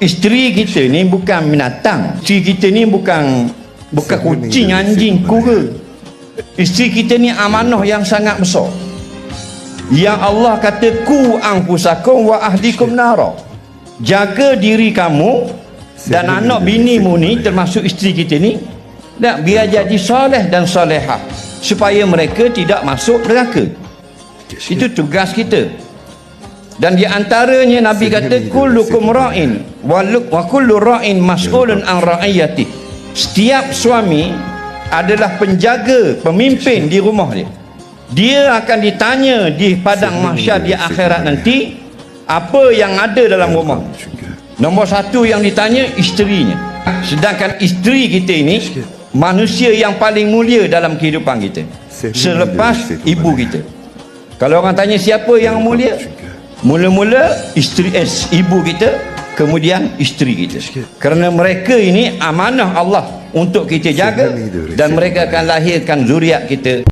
Isteri kita ni bukan binatang. Isteri kita ni bukan kucing, anjing, kura. Isteri kita ni amanah yang sangat besar. Yang Allah kata ku anfusakum wa ahlikum nara. Jaga diri kamu dan anak binimu ni, termasuk isteri kita ni, biar jadi soleh dan solehah, supaya mereka tidak masuk neraka. Itu tugas kita. Dan di antaranya Nabi kata kullukum ra'in wa kullu ra'in mas'ulun an ra'iyati. Setiap suami adalah penjaga, pemimpin di rumah dia. Dia akan ditanya di padang mahsyar di akhirat nanti apa yang ada dalam rumah. Nombor satu yang ditanya isterinya. Sedangkan isteri kita ini manusia yang paling mulia dalam kehidupan kita selepas ibu kita. Kalau orang tanya siapa yang mulia, mula-mula ibu kita, kemudian isteri kita. Kerana mereka ini amanah Allah untuk kita jaga, dan mereka akan lahirkan zuriat kita.